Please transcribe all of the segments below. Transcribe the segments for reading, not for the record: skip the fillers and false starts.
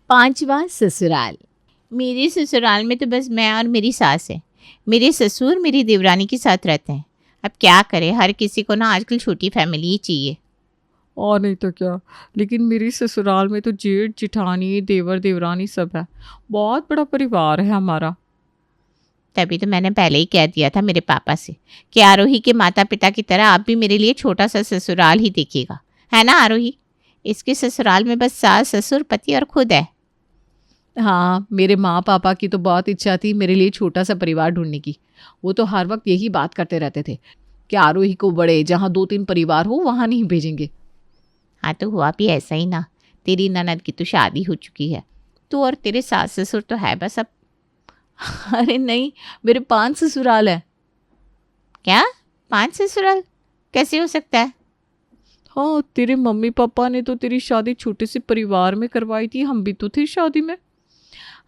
पांचवा ससुराल। मेरे ससुराल में तो बस मैं और मेरी सास है। मेरे ससुर मेरी देवरानी के साथ रहते हैं। अब क्या करें, हर किसी को ना आजकल छोटी फैमिली ही चाहिए। और नहीं तो क्या। लेकिन मेरी ससुराल में तो जेठ जिठानी देवर देवरानी सब है। बहुत बड़ा परिवार है हमारा। तभी तो मैंने पहले ही कह दिया था मेरे पापा से कि आरोही के माता पिता की तरह आप भी मेरे लिए छोटा सा ससुराल ही देखिएगा, है ना आरोही? इसके ससुराल में बस सास ससुर पति और खुद है। हाँ, मेरे माँ पापा की तो बहुत इच्छा थी मेरे लिए छोटा सा परिवार ढूंढने की। वो तो हर वक्त यही बात करते रहते थे कि आरोही को बड़े जहाँ 2-3 परिवार हो वहाँ नहीं भेजेंगे। हाँ तो हुआ भी ऐसा ही ना। तेरी ननद की तो शादी हो चुकी है, तू और तेरे सास ससुर तो है बस अब। अरे नहीं, मेरे 5 ससुराल है। क्या 5 ससुराल? कैसे हो सकता है? हाँ, तेरे मम्मी पापा ने तो तेरी शादी छोटे से परिवार में करवाई थी। हम भी तो थे शादी में।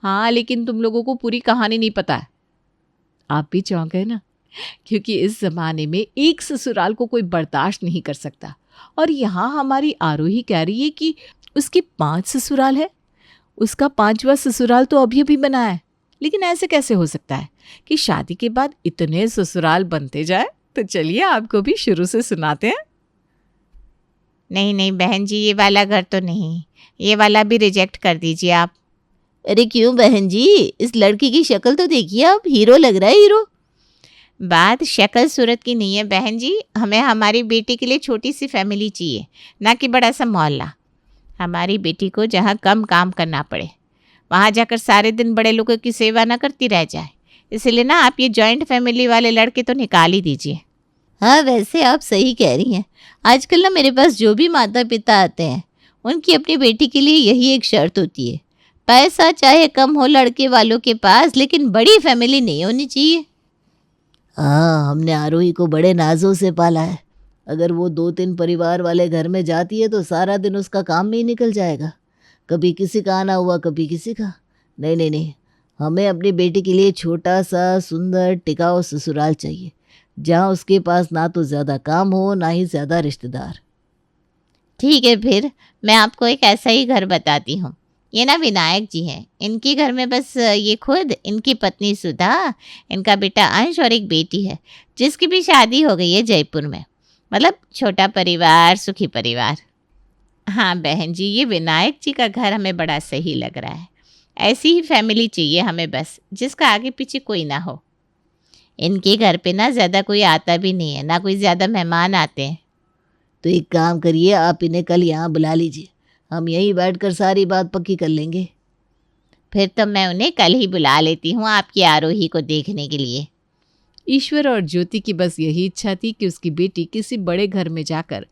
हाँ, लेकिन तुम लोगों को पूरी कहानी नहीं पता है। आप भी चौंक गए ना, क्योंकि इस ज़माने में एक ससुराल को कोई बर्दाश्त नहीं कर सकता। और यहाँ हमारी आरोही कह रही है कि उसके 5 ससुराल है। उसका 5वां ससुराल तो अभी अभी बना है। लेकिन ऐसे कैसे हो सकता है कि शादी के बाद इतने ससुराल बनते जाए? तो चलिए आपको भी शुरू से सुनाते हैं। नहीं नहीं बहन जी, ये वाला घर तो नहीं, ये वाला भी रिजेक्ट कर दीजिए आप। अरे क्यों बहन जी, इस लड़की की शक्ल तो देखिए, आप हीरो लग रहा है, हीरो। बात शक्ल सूरत की नहीं है बहन जी, हमें हमारी बेटी के लिए छोटी सी फैमिली चाहिए, ना कि बड़ा सा मोहल्ला। हमारी बेटी को जहाँ कम काम करना पड़े, वहाँ जाकर सारे दिन बड़े लोगों की सेवा ना करती रह जाए। इसलिए ना आप ये जॉइंट फैमिली वाले लड़के तो निकाल ही दीजिए। हाँ वैसे आप सही कह रही हैं। आजकल ना मेरे पास जो भी माता पिता आते हैं उनकी अपनी बेटी के लिए यही एक शर्त होती है, पैसा चाहे कम हो लड़के वालों के पास, लेकिन बड़ी फैमिली नहीं होनी चाहिए। हाँ, हमने आरोही को बड़े नाजों से पाला है। अगर वो 2-3 परिवार वाले घर में जाती है तो सारा दिन उसका काम में ही निकल जाएगा। कभी किसी का आना हुआ, कभी किसी का। नहीं नहीं नहीं, हमें अपनी बेटी के लिए छोटा सा सुंदर टिकाऊ ससुराल चाहिए, जहाँ उसके पास ना तो ज़्यादा काम हो ना ही ज़्यादा रिश्तेदार। ठीक है, फिर मैं आपको एक ऐसा ही घर बताती हूँ। ये ना विनायक जी हैं, इनके घर में बस ये खुद, इनकी पत्नी सुधा, इनका बेटा अंश और एक बेटी है जिसकी भी शादी हो गई है जयपुर में। मतलब छोटा परिवार, सुखी परिवार। हाँ बहन जी, ये विनायक जी का घर हमें बड़ा सही लग रहा है। ऐसी ही फैमिली चाहिए हमें बस, जिसका आगे पीछे कोई ना हो। इनके घर पे ना ज़्यादा कोई आता भी नहीं है, ना कोई ज़्यादा मेहमान आते हैं। तो एक काम करिए, आप इन्हें कल यहाँ बुला लीजिए, हम यहीं बैठकर सारी बात पक्की कर लेंगे। फिर तो मैं उन्हें कल ही बुला लेती हूँ आपकी आरोही को देखने के लिए। ईश्वर और ज्योति की बस यही इच्छा थी कि उसकी बेटी किसी बड़े घर में जाकर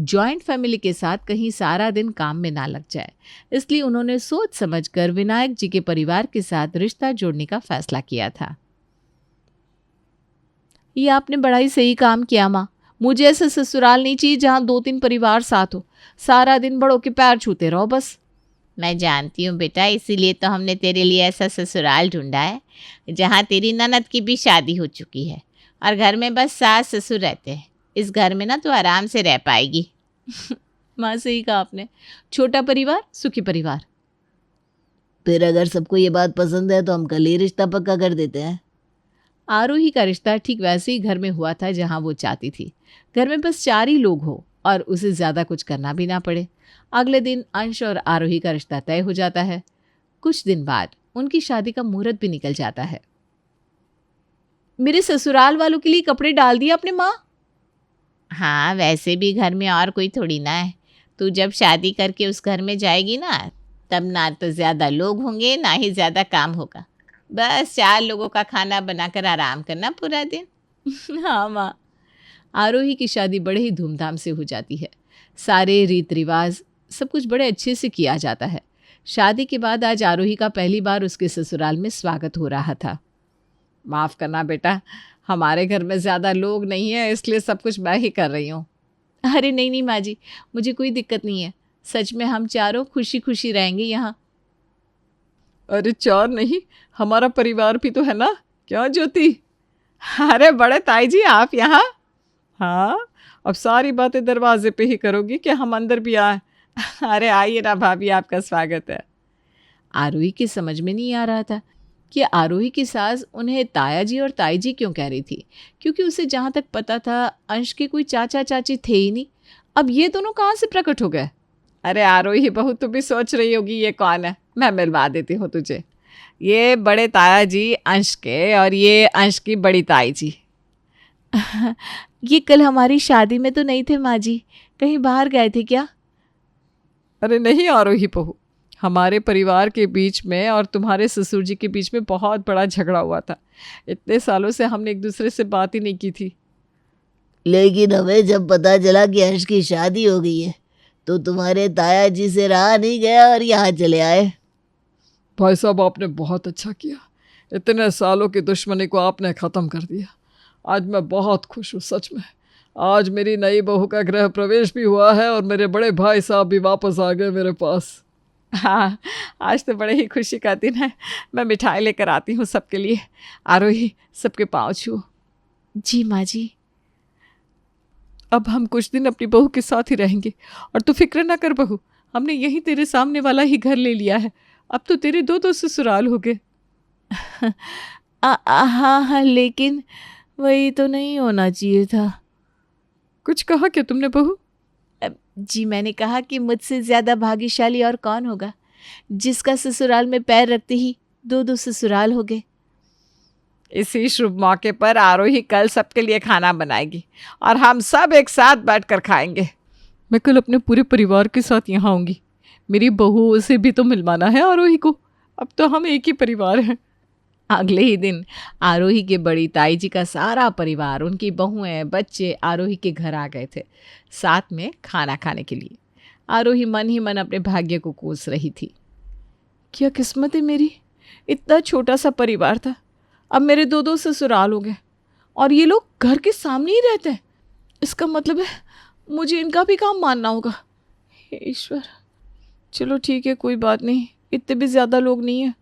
जॉइंट फैमिली के साथ कहीं सारा दिन काम में ना लग जाए। इसलिए उन्होंने सोच समझकर विनायक जी के परिवार के साथ रिश्ता जोड़ने का फैसला किया था। ये आपने बड़ा ही सही काम किया माँ। मुझे ऐसा ससुराल नहीं चाहिए जहाँ 2-3 परिवार साथ हो। सारा दिन बड़ों के पैर छूते रहो बस। मैं जानती हूँ बेटा, इसीलिए तो हमने तेरे लिए ऐसा ससुराल ढूंढा है जहाँ तेरी ननद की भी शादी हो चुकी है और घर में बस सास ससुर रहते हैं। इस घर में ना तू आराम से रह पाएगी। माँ सही कहा आपने, छोटा परिवार सुखी परिवार। फिर अगर सबको ये बात पसंद है तो हम कल ही रिश्ता पक्का कर देते हैं। आरोही का रिश्ता ठीक वैसे ही घर में हुआ था जहाँ वो चाहती थी। घर में बस 4 ही लोग हो और उसे ज़्यादा कुछ करना भी ना पड़े। अगले दिन अंश और आरोही का रिश्ता तय हो जाता है। कुछ दिन बाद उनकी शादी का मुहूर्त भी निकल जाता है। मेरे ससुराल वालों के लिए कपड़े डाल दिए आपने माँ? हाँ, वैसे भी घर में और कोई थोड़ी ना है। तू जब शादी करके उस घर में जाएगी ना, तब ना तो ज़्यादा लोग होंगे ना ही ज़्यादा काम होगा। बस 4 लोगों का खाना बनाकर आराम करना पूरा दिन। हाँ माँ। आरोही की शादी बड़े ही धूमधाम से हो जाती है। सारे रीत रिवाज सब कुछ बड़े अच्छे से किया जाता है। शादी के बाद आज आरोही का पहली बार उसके ससुराल में स्वागत हो रहा था। माफ़ करना बेटा, हमारे घर में ज़्यादा लोग नहीं हैं, इसलिए सब कुछ मैं ही कर रही हूँ। अरे नहीं नहीं माँ जी, मुझे कोई दिक्कत नहीं है। सच में हम चारों खुशी खुशी रहेंगे यहाँ। अरे 4 नहीं, हमारा परिवार भी तो है ना, क्या ज्योति? अरे बड़े ताई जी आप यहाँ? हाँ, अब सारी बातें दरवाजे पे ही करोगी कि हम अंदर भी आए? अरे आइए ना भाभी, आपका स्वागत है। आरोही की समझ में नहीं आ रहा था कि आरोही की सास उन्हें ताया जी और ताई जी क्यों कह रही थी, क्योंकि उसे जहाँ तक पता था अंश के कोई चाचा चाची थे ही नहीं। अब ये दोनों कहाँ से प्रकट हो गए? अरे आरोही बहू, तू भी सोच रही होगी ये कौन है। मैं मिलवा देती हूँ तुझे। ये बड़े ताया जी अंश के, और ये अंश की बड़ी ताई जी। ये कल हमारी शादी में तो नहीं थे माँ जी, कहीं बाहर गए थे क्या? अरे नहीं आरोही बहू, हमारे परिवार के बीच में और तुम्हारे ससुर जी के बीच में बहुत बड़ा झगड़ा हुआ था। इतने सालों से हमने एक दूसरे से बात ही नहीं की थी। लेकिन हमें जब पता चला कि अंश की शादी हो गई है तो तुम्हारे ताया जी से रहा नहीं गया और यहाँ चले आए। भाई साहब, आपने बहुत अच्छा किया। इतने सालों की दुश्मनी को आपने ख़त्म कर दिया। आज मैं बहुत खुश हूँ, सच में। आज मेरी नई बहू का गृह प्रवेश भी हुआ है और मेरे बड़े भाई साहब भी वापस आ गए मेरे पास। हाँ, आज तो बड़े ही खुशी का दिन है। मैं मिठाई लेकर आती हूँ सबके लिए। आरोही, सबके पाँव छुओ। जी माँ जी। अब हम कुछ दिन अपनी बहू के साथ ही रहेंगे, और तू फिक्र ना कर बहू, हमने यही तेरे सामने वाला ही घर ले लिया है। अब तो तेरे दो ससुराल हो गए। हाँ हाँ, लेकिन वही तो नहीं होना चाहिए था। कुछ कहा क्या तुमने बहू? जी, मैंने कहा कि मुझसे ज़्यादा भाग्यशाली और कौन होगा, जिसका ससुराल में पैर रखते ही दो ससुराल हो गए। इसी शुभ मौके पर आरोही कल सबके लिए खाना बनाएगी और हम सब एक साथ बैठकर खाएंगे। मैं कल अपने पूरे परिवार के साथ यहाँ आऊँगी। मेरी बहू से भी तो मिलवाना है आरोही को। अब तो हम एक ही परिवार हैं। अगले ही दिन आरोही के बड़ी ताई जी का सारा परिवार, उनकी बहुएं, बच्चे आरोही के घर आ गए थे, साथ में खाना खाने के लिए। आरोही मन ही मन अपने भाग्य को कोस रही थी। क्या किस्मत है मेरी, इतना छोटा सा परिवार था, अब मेरे दो ससुराल हो गए और ये लोग घर के सामने ही रहते हैं। इसका मतलब है मुझे इनका भी काम मानना होगा। हे ईश्वर, चलो ठीक है, कोई बात नहीं, इतने भी ज़्यादा लोग नहीं हैं,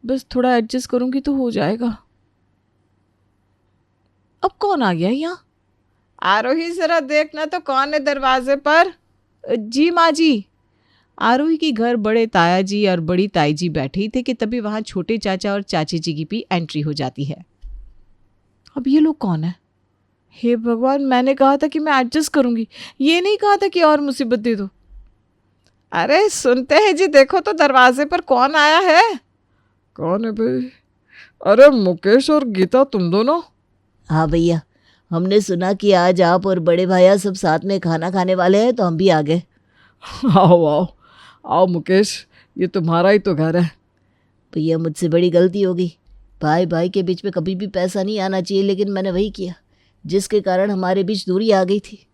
बस थोड़ा एडजस्ट करूँगी तो हो जाएगा। अब कौन आ गया यहाँ? आरोही, ज़रा देखना तो कौन है दरवाजे पर। जी माँ जी। आरोही के घर बड़े ताया जी और बड़ी ताई जी बैठे ही थे कि तभी वहाँ छोटे चाचा और चाची जी की भी एंट्री हो जाती है। अब ये लोग कौन है? हे भगवान, मैंने कहा था कि मैं एडजस्ट करूँगी, ये नहीं कहा था कि और मुसीबत दे दो। अरे सुनते हैं जी, देखो तो दरवाजे पर कौन आया है। कौन है भाई? अरे मुकेश और गीता, तुम दोनों? हाँ भैया, हमने सुना कि आज आप और बड़े भैया सब साथ में खाना खाने वाले हैं तो हम भी आ गए। आओ आओ आओ मुकेश, ये तुम्हारा ही तो घर है। भैया, मुझसे बड़ी गलती हो गई। भाई भाई के बीच में कभी भी पैसा नहीं आना चाहिए, लेकिन मैंने वही किया जिसके कारण हमारे बीच दूरी आ गई थी।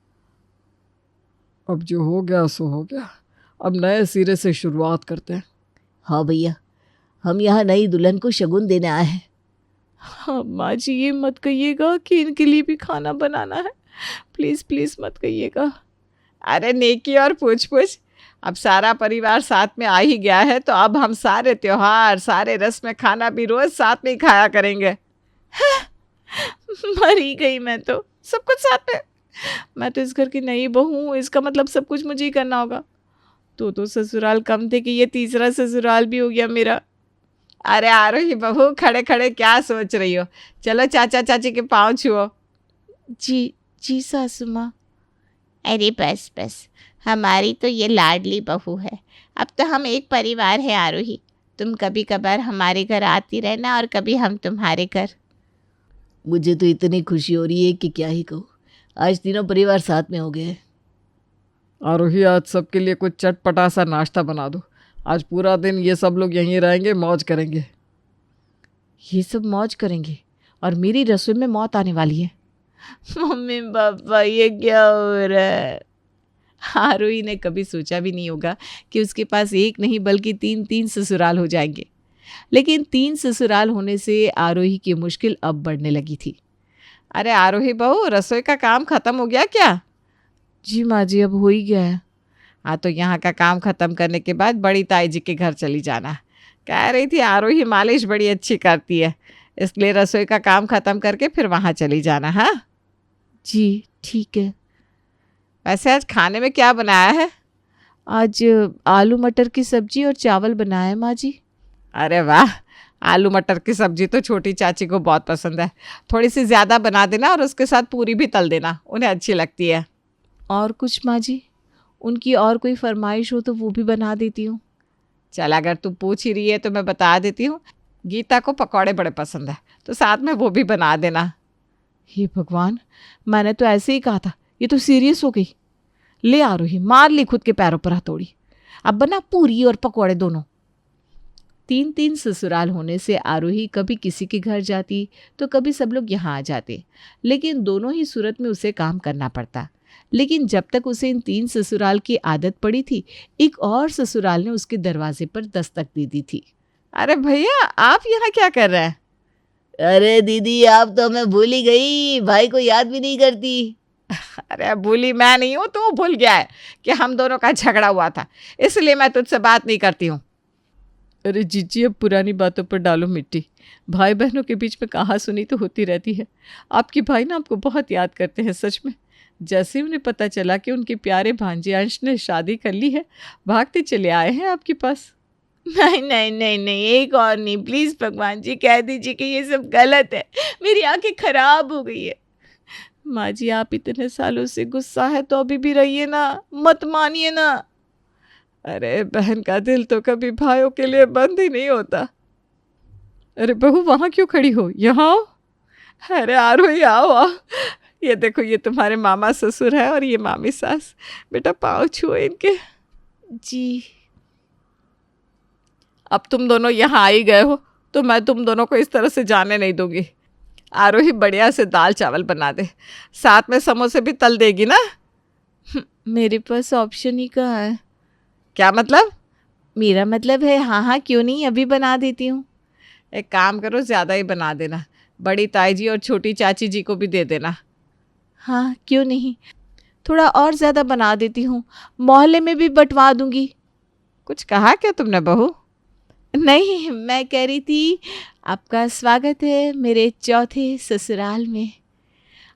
अब जो हो गया सो हो गया, अब नए सिरे से शुरुआत करते हैं। हाँ भैया, हम यहाँ नई दुल्हन को शगुन देने आए हैं। हाँ माँ जी, ये मत कहिएगा कि इनके लिए भी खाना बनाना है, प्लीज़ प्लीज़ मत कहिएगा। अरे नेकी और पूछ पूछ, अब सारा परिवार साथ में आ ही गया है तो अब हम सारे त्योहार, सारे रस्म खाना भी रोज़ साथ में ही खाया करेंगे। मर ही गई मैं तो, सब कुछ साथ में। मैं तो इस घर की नई बहू हूँ, इसका मतलब सब कुछ मुझे ही करना होगा। तो ससुराल कम थे कि ये तीसरा ससुराल भी हो गया मेरा। अरे आरोही बहू, खड़े खड़े क्या सोच रही हो? चलो चाचा चाची के पाँव छुओ। जी सासू माँ। अरे बस बस, हमारी तो ये लाडली बहू है। अब तो हम एक परिवार है आरोही। तुम कभी कभार हमारे घर आती रहना और कभी हम तुम्हारे घर। मुझे तो इतनी खुशी हो रही है कि क्या ही कहूँ। आज तीनों परिवार साथ में हो गए। आरोही, आज सबके लिए कुछ चटपटा सा नाश्ता बना दो। आज पूरा दिन ये सब लोग यहीं रहेंगे, मौज करेंगे। ये सब मौज करेंगे और मेरी रसोई में मौत आने वाली है। मम्मी पापा, ये क्या हो रहा है? आरोही ने कभी सोचा भी नहीं होगा कि उसके पास एक नहीं बल्कि तीन ससुराल हो जाएंगे। लेकिन 3 ससुराल होने से आरोही की मुश्किल अब बढ़ने लगी थी। अरे आरोही बहू, रसोई का काम ख़त्म हो गया क्या? जी माँ जी, अब हो ही गया है। हाँ, तो यहाँ का काम ख़त्म करने के बाद बड़ी ताई जी के घर चली जाना। कह रही थी आरोही मालिश बड़ी अच्छी करती है, इसलिए रसोई का काम ख़त्म करके फिर वहाँ चली जाना। हाँ जी ठीक है। वैसे आज खाने में क्या बनाया है? आज आलू मटर की सब्जी और चावल बनाया है माँ जी। अरे वाह, आलू मटर की सब्जी तो छोटी चाची को बहुत पसंद है। थोड़ी सी ज़्यादा बना देना और उसके साथ पूरी भी तल देना, उन्हें अच्छी लगती है। और कुछ माँ जी? उनकी और कोई फरमाइश हो तो वो भी बना देती हूँ। चल, अगर तू पूछ ही रही है तो मैं बता देती हूँ। गीता को पकौड़े बड़े पसंद है, तो साथ में वो भी बना देना। हे भगवान, मैंने तो ऐसे ही कहा था, ये तो सीरियस हो गई। ले आरोही, मार ली खुद के पैरों पर हथौड़ी। अब बना पूरी और पकौड़े दोनों। 3-3 ससुराल होने से आरोही कभी किसी के घर जाती तो कभी सब लोग यहाँ आ जाते, लेकिन दोनों ही सूरत में उसे काम करना पड़ता। लेकिन जब तक उसे इन 3 ससुराल की आदत पड़ी थी, एक और ससुराल ने उसके दरवाजे पर दस्तक दे दी थी। अरे भैया, आप यहाँ क्या कर रहे हैं? अरे दीदी, आप तो मैं भूल ही गई, भाई को याद भी नहीं करती। अरे भूली मैं नहीं हूँ, तू भूल गया है कि हम दोनों का झगड़ा हुआ था, इसलिए मैं तुझसे बात नहीं करती हूँ। अरे जीजी, अब पुरानी बातों पर डालो मिट्टी। भाई बहनों के बीच में कहा सुनी तो होती रहती है। आपके भाई ना आपको बहुत याद करते हैं, सच में। जैसे उन्हें पता चला कि उनके प्यारे भांजे अंश ने शादी कर ली है, भागते चले आए हैं आपके पास। नहीं नहीं नहीं नहीं, एक और नहीं, प्लीज़ भगवान जी कह दीजिए कि ये सब गलत है, मेरी आंखें खराब हो गई है। माँ जी, आप इतने सालों से गुस्सा है तो अभी भी रहिए ना, मत मानिए ना। अरे बहन का दिल तो कभी भाइयों के लिए बंद ही नहीं होता। अरे बहू, वहाँ क्यों खड़ी हो, यहाँ आओ। अरे आरोही, आओ आओ। ये देखो, ये तुम्हारे मामा ससुर है और ये मामी सास। बेटा पाँव छुओ इनके। जी। अब तुम दोनों यहाँ आ ही गए हो तो मैं तुम दोनों को इस तरह से जाने नहीं दूंगी। आरोही बढ़िया से दाल चावल बना दे, साथ में समोसे भी तल देगी ना। मेरे पास ऑप्शन ही कहाँ है। क्या मतलब? मेरा मतलब है हाँ हाँ क्यों नहीं, अभी बना देती हूँ। एक काम करो, ज़्यादा ही बना देना, बड़ी ताई जी और छोटी चाची जी को भी दे देना। हाँ क्यों नहीं, थोड़ा और ज़्यादा बना देती हूँ, मोहल्ले में भी बंटवा दूंगी। कुछ कहा क्या तुमने बहू? नहीं, मैं कह रही थी आपका स्वागत है मेरे चौथे ससुराल में।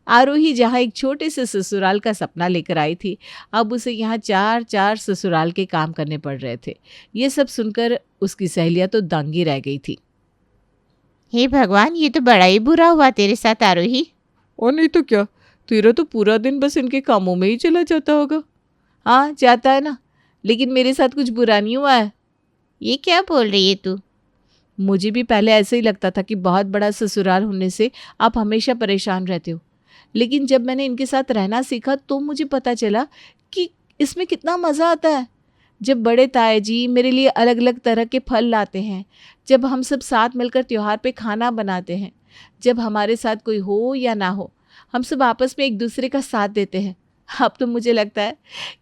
आरोही जहाँ एक छोटे से ससुराल का सपना लेकर आई थी, अब उसे यहाँ 4-4 ससुराल के काम करने पड़ रहे थे। ये सब सुनकर उसकी सहेलियाँ तो दंगी रह गई थी। हे भगवान, ये तो बड़ा ही बुरा हुआ तेरे साथ आरोही। और नहीं तो क्या, तेरा तो पूरा दिन बस इनके कामों में ही चला जाता होगा। हाँ जाता है ना, लेकिन मेरे साथ कुछ बुरा नहीं हुआ है। ये क्या बोल रही है तू? मुझे भी पहले ऐसे ही लगता था कि बहुत बड़ा ससुराल होने से आप हमेशा परेशान रहते हो, लेकिन जब मैंने इनके साथ रहना सीखा तो मुझे पता चला कि इसमें कितना मज़ा आता है। जब बड़े ताया जी मेरे लिए अलग अलग तरह के फल लाते हैं, जब हम सब साथ मिलकर त्योहार पे खाना बनाते हैं, जब हमारे साथ कोई हो या ना हो, हम सब आपस में एक दूसरे का साथ देते हैं। अब तो मुझे लगता है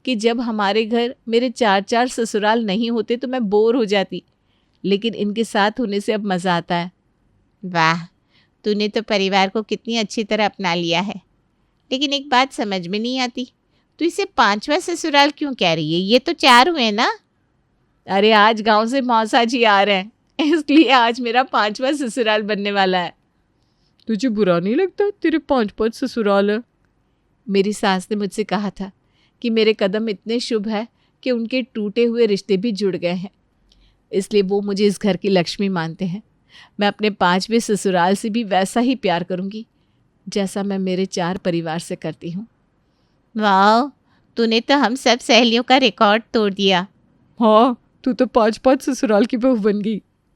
कि जब हमारे घर मेरे 4-4 ससुराल नहीं होते तो मैं बोर हो जाती, लेकिन इनके साथ होने से अब मज़ा आता है। वाह, तूने तो परिवार को कितनी अच्छी तरह अपना लिया है। लेकिन एक बात समझ में नहीं आती, तू इसे 5वां ससुराल क्यों कह रही है? ये तो 4 हुए ना। अरे आज गांव से मौसा जी आ रहे हैं, इसलिए आज मेरा 5वां ससुराल बनने वाला है। तुझे बुरा नहीं लगता तेरे 5-5 ससुराल है? मेरी सास ने मुझसे कहा था कि मेरे कदम इतने शुभ है कि उनके टूटे हुए रिश्ते भी जुड़ गए हैं, इसलिए वो मुझे इस घर की लक्ष्मी मानते हैं। मैं अपने 5वें ससुराल से भी वैसा ही प्यार करूंगी जैसा मैं मेरे 4 परिवार से करती हूँ। वाह, तूने तो हम सब सहेलियों का रिकॉर्ड तोड़ दिया। हाँ, तू तो 5-5 ससुराल की बहू बन गई।